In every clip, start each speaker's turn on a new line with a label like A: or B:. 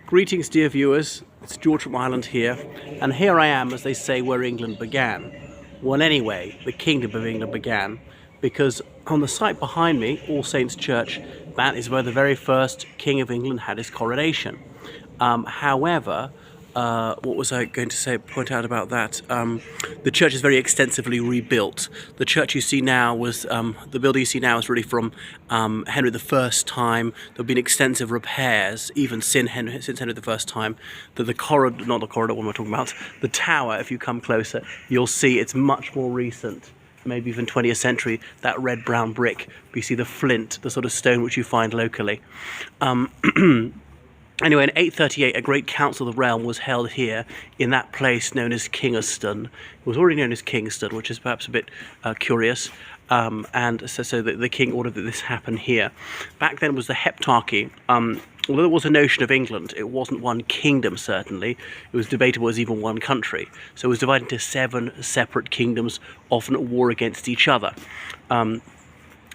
A: Greetings, dear viewers. It's George from Ireland here, and here I am, as they say, where England began. Well, anyway, the Kingdom of England began, because on the site behind me, All Saints Church, that is where the very first King of England had his coronation. However, what was I going to say? Point out about that? The church is very extensively rebuilt. The church you see now was the building you see now is really from Henry I's time. There've been extensive repairs, even since Henry I's time. That the corridor, not the corridor, what am I talking about? The tower. If you come closer, you'll see it's much more recent. Maybe even 20th century. That red brown brick. You see the flint, the sort of stone which you find locally. Anyway, in 838, a great council of the realm was held here in that place known as Kingerston. It was already known as Kingston, which is perhaps a bit curious. And so the king ordered that this happen here. Back then was the Heptarchy. Although there was a notion of England, it wasn't one kingdom, certainly. It was debatable as even one country. So it was divided into 7 separate kingdoms, often at war against each other.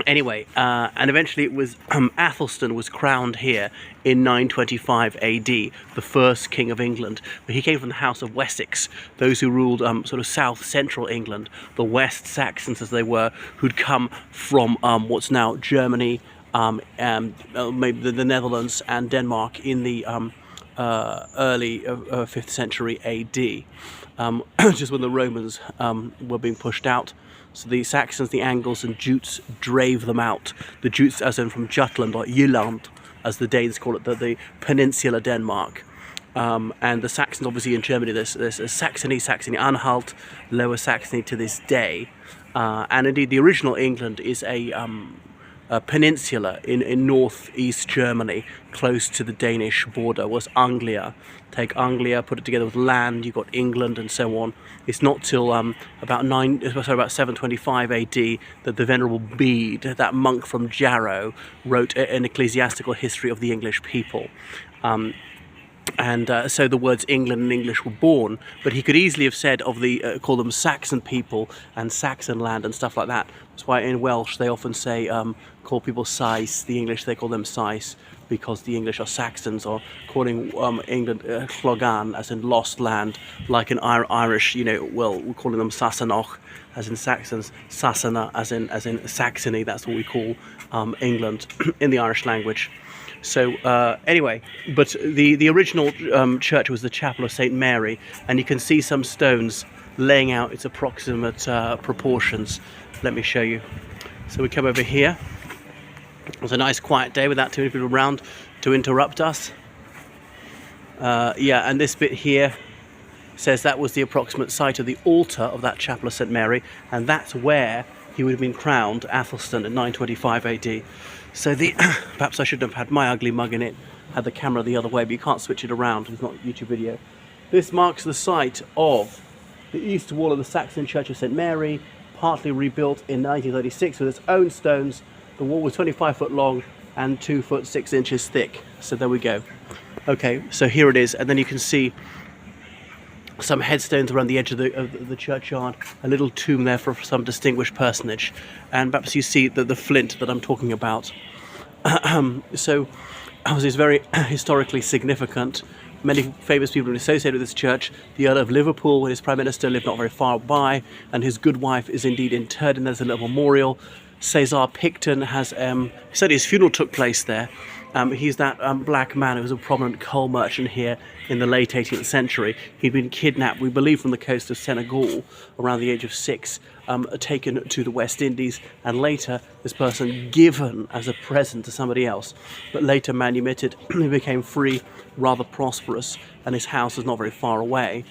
A: Anyway, and eventually it was Athelstan was crowned here in 925 AD, the first king of England. But he came from the House of Wessex, those who ruled sort of south-central England, the West Saxons as they were, who'd come from what's now Germany, maybe the Netherlands and Denmark in the early 5th century AD, just when the Romans were being pushed out. So the Saxons, the Angles and Jutes drave them out. The Jutes as in from Jutland or Jylland, as the Danes call it, the peninsular Denmark. And the Saxons, obviously in Germany, there's Saxony, Saxony-Anhalt, Lower Saxony to this day. And indeed the original England is a peninsula in northeast Germany, close to the Danish border, was Anglia. Take Anglia, put it together with land, you've got England and so on. It's not till about 725 AD that the Venerable Bede, that monk from Jarrow, wrote an ecclesiastical history of the English people. So the words England and English were born, but he could easily have said of the call them Saxon people and Saxon land and stuff like that. That's why in Welsh they often say call people Sais. The English they call them Sais because the English are Saxons, or calling England Llogan as in lost land, like in Irish, we're calling them Sasanoch as in Saxons, Sasana as in Saxony. That's what we call England in the Irish language. So anyway, but the original church was the Chapel of St. Mary, and you can see some stones laying out its approximate proportions. Let me show you. So we come over here. It was a nice quiet day without too many people around to interrupt us. Yeah, and this bit here says that was the approximate site of the altar of that Chapel of St. Mary, and that's where he would have been crowned, Athelstan, in 925 AD. So perhaps I should have had my ugly mug in it, had the camera the other way, but you can't switch it around, it's not a YouTube video. This marks the site of the east wall of the Saxon Church of St. Mary, partly rebuilt in 1936 with its own stones. The wall was 25 foot long and 2 foot 6 inches thick. So there we go. Okay, so here it is, and then you can see some headstones around the edge of the churchyard, a little tomb there for some distinguished personage, and perhaps you see the flint that I'm talking about. So it's very historically significant. Many famous people are associated with this church. The Earl of Liverpool, when his Prime Minister, lived not very far by, and his good wife is indeed interred, and there's a little memorial. Cesar Picton has, he said his funeral took place there. He's that black man who was a prominent coal merchant here in the late 18th century. He'd been kidnapped, we believe, from the coast of Senegal around the age of 6, taken to the West Indies, and later this person given as a present to somebody else, but later manumitted. He became free, rather prosperous, and his house was not very far away.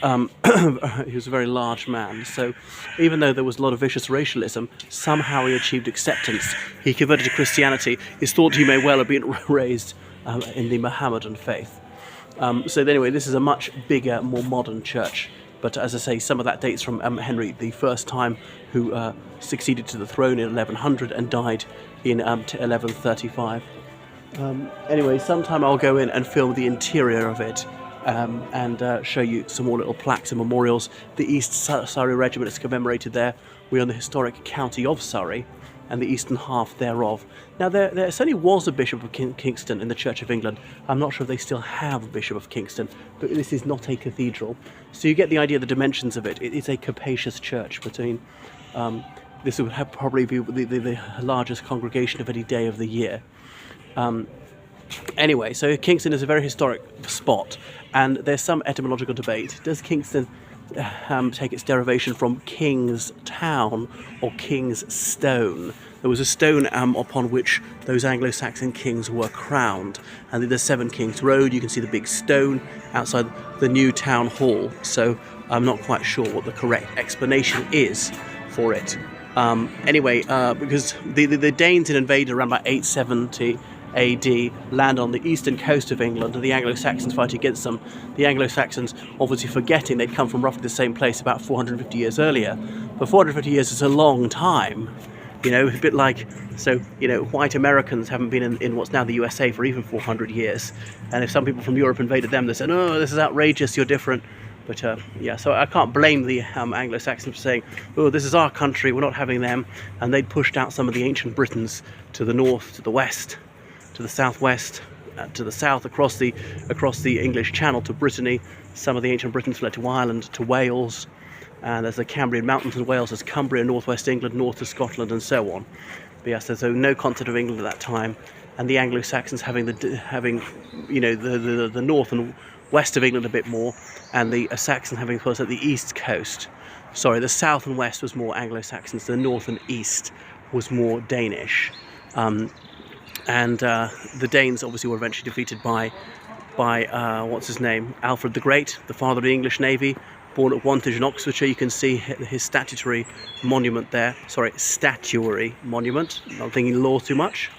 A: He was a very large man, so even though there was a lot of vicious racialism, somehow he achieved acceptance. He converted to Christianity. It's thought he may well have been raised in the Mohammedan faith. So anyway, this is a much bigger, more modern church. But as I say, some of that dates from Henry I's time, who succeeded to the throne in 1100 and died in 1135. Anyway, sometime I'll go in and film the interior of it and show you some more little plaques and memorials. The East Surrey Regiment is commemorated there. We're in the historic county of Surrey, and the eastern half thereof. Now there certainly was a Bishop of Kingston in the Church of England. I'm not sure if they still have a Bishop of Kingston, but this is not a cathedral. So you get the idea of the dimensions of it. It is a capacious church between, this would probably be the largest congregation of any day of the year. Anyway, so Kingston is a very historic spot, and there's some etymological debate. Does Kingston take its derivation from King's Town or King's Stone? There was a stone upon which those Anglo-Saxon kings were crowned, and the Seven Kings Road, you can see the big stone outside the new town hall. So I'm not quite sure what the correct explanation is for it. Anyway, because the Danes had invaded around about 870 AD, land on the eastern coast of England, and the Anglo-Saxons fight against them. The Anglo-Saxons obviously forgetting they'd come from roughly the same place about 450 years earlier. But 450 years is a long time, you know, a bit like, so, you know, white Americans haven't been in what's now the USA for even 400 years. And if some people from Europe invaded them, they said, oh, this is outrageous, you're different. But yeah, so I can't blame the Anglo-Saxons for saying, oh, this is our country, we're not having them. And they'd pushed out some of the ancient Britons to the north, to the west, to the southwest, to the south, across the English Channel to Brittany. Some of the ancient Britons fled to Ireland, to Wales, and there's the Cambrian Mountains in Wales, there's Cumbria, northwest England, north to Scotland, and so on. But yes, there's no continent of England at that time, and the Anglo-Saxons having you know, the north and west of England a bit more, and the Saxon having, of course, at the east coast. Sorry, the south and west was more Anglo-Saxons, the north and east was more Danish. And the Danes obviously were eventually defeated by what's his name, Alfred the Great, the father of the English Navy, born at Wantage in Oxfordshire. You can see his statuary monument there. Sorry, statuary monument. Not thinking law too much.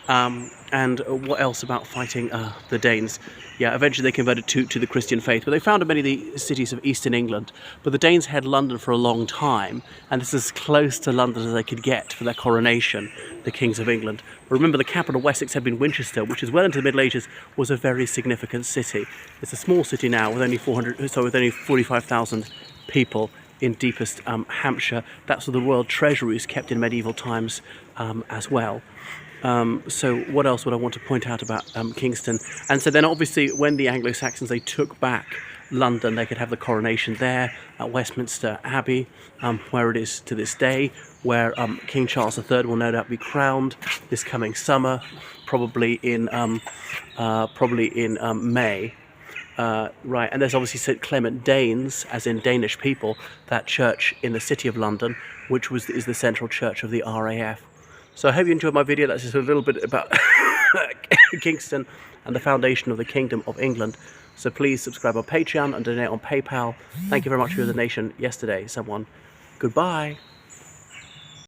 A: And what else about fighting the Danes? Yeah, eventually they converted to the Christian faith, but they founded many of the cities of eastern England. But the Danes had London for a long time, and this is as close to London as they could get for their coronation, the kings of England. But remember, the capital of Wessex had been Winchester, which is well into the Middle Ages was a very significant city. It's a small city now with only 45,000 people in deepest Hampshire. That's where the royal treasury is kept in medieval times as well. So what else would I want to point out about Kingston? And so then obviously when the Anglo-Saxons, they took back London, they could have the coronation there at Westminster Abbey, where it is to this day, where King Charles III will no doubt be crowned this coming summer, probably in May. Right, and there's obviously St Clement Danes, as in Danish people, that church in the city of London, which is the central church of the RAF. So I hope you enjoyed my video. That's just a little bit about Kingston and the foundation of the Kingdom of England. So please subscribe on Patreon and donate on PayPal. Thank you very much for your donation yesterday, someone. Goodbye.